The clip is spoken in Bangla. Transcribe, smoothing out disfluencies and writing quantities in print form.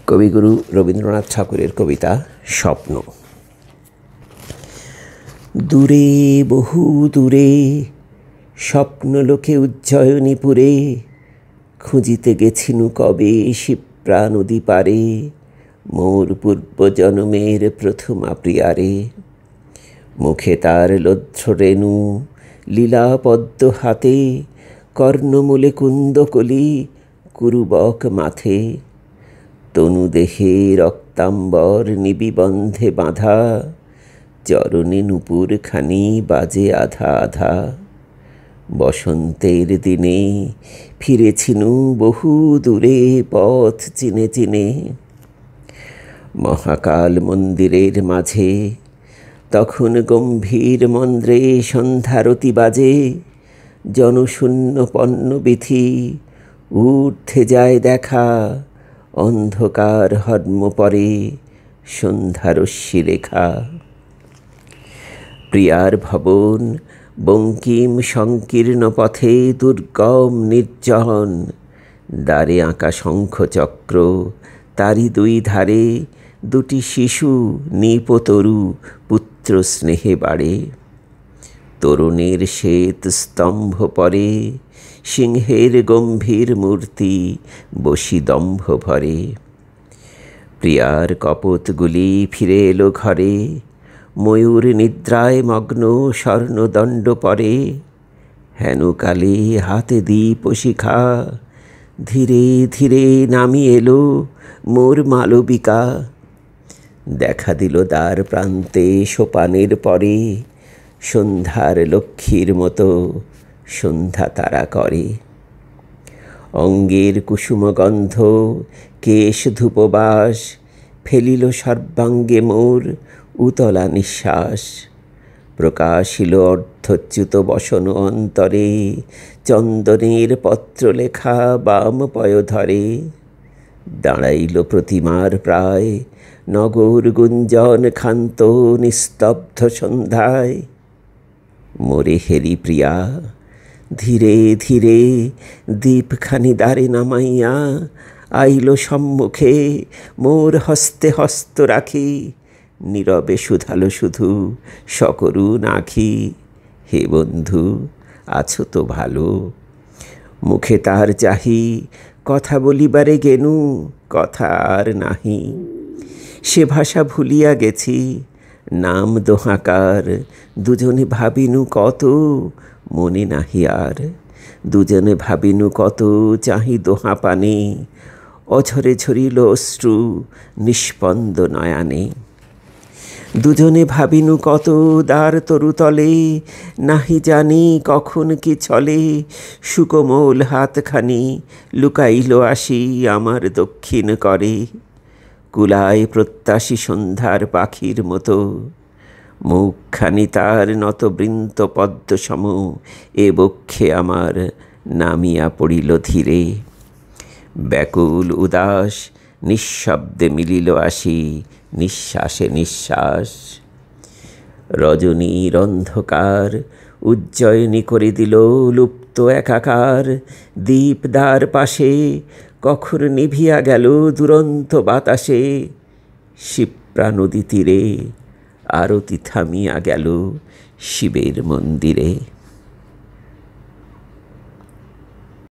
কবিগুরু রবীন্দ্রনাথ ঠাকুরের কবিতা স্বপ্ন। দূরে বহু দূরে স্বপ্নলোকে উজ্জয়িনীপুরে, খুঁজিতে গেছিনু কবে শিপ্রা নদী পারে, মোর পূর্বজন্মের প্রথমা প্রিয়ারে। মুখে তার লহ্র রেণু লীলাপদ্ম হাতে, কর্ণমূলে কুন্দকলি কুরুবক মাথে। তনু দেহে রক্তাম্বর নিবিবন্ধে বাঁধা, চরণে নূপুর খানি বাজে আধা আধা। বসন্তের দিনে ফিরেছিনু বহু দূরে পথ চিনে চিনে। মহাকাল মন্দিরের মাঝে তখন গম্ভীর মন্দ্রে সন্ধ্যারতি বাজে। জনশূন্য পণ্যবিথি ঊর্ধ্বে যায় দেখা, অন্ধকার হর্ম পরে সন্ধ্যারশ্মি রেখা। প্রিয়ার ভবন বঙ্কিম সংকীর্ণ পথে দুর্গম নির্জন, দ্বারে আঁকা শঙ্খচক্র তারি দুই ধারে, দুটি শিশু নিপতরু পুত্র স্নেহে বাড়ে। তরুণের শ্বেত স্তম্ভ পরে সিংহের গম্ভীর মূর্তি বসি দম্ভ ভরে। প্রিয়ার কপোতগুলি ফিরে এলো ঘরে, ময়ূর নিদ্রায় মগ্ন স্বর্ণদণ্ড পরে। হেনকালে হাতে দীপ শিখা ধীরে ধীরে নামি এলো মোর মালবিকা। দেখা দিল দ্বার প্রান্তে সোপানের পরে, সন্ধ্যার লক্ষ্মীর মতো সন্ধ্যা তারা করে। অঙ্গের কুসুমগন্ধ কেশ ধূপবাস, ফেলিল সর্বাঙ্গে মোর উতলা নিঃশ্বাস। প্রকাশিল অর্ধচ্যুত বসন অন্তরে, চন্দনের পত্রলেখা বাম পয়োধরে। দাঁড়াইল প্রতিমার প্রায় নগর গুঞ্জন ক্ষান্ত নিস্তব্ধ সন্ধ্যায়। মোরে হেরি প্রিয়া ধীরে ধীরে দীপখানি দ্বারে নামাইয়া, আইল সম্মুখে মোর হস্তে হস্ত রাখি। নীরবে শুধালো শুধু সকরুণ আঁখি, হে বন্ধু আছো তো ভালো। মুখে তার চাহি কথা বলিবারে গেনু, কথা আর নাহি। সে ভাষা ভুলিয়া গেছি নাম দোহাকার, দুজনে ভাবিনু কত মনে নাহি আর। দুজনে ভাবিনু কত চাহি দোহা পানে, অঝরে ঝরিল অশ্রু নিষ্পন্দ নয়ানে। দুজনে ভাবিনু কত দ্বার তরুতলে, নাহি জানি কখন কি চলে। সুকোমল হাতখানি লুকাইল আসি আমার দক্ষিণ করে। কুলায় প্রত্যাশী সন্ধ্যার পাখির মতো, মুখখানি তার নত বৃন্ত পদ্ম সম। এ বক্ষে আমার নামিয়া পড়িল ধীরে। ব্যাকুল উদাস নিঃশব্দে মিলিল আসি নিঃশ্বাসে নিঃশ্বাস। রজনীর অন্ধকার উজ্জয়িনী করে দিল লুপ্ত একাকার। দীপদার পাশে কখন নিভিয়া গেল দুরন্ত বাতাসে। শিপ্রা নদী তীরে আরতি থামিয়া গেল শিবের মন্দিরে।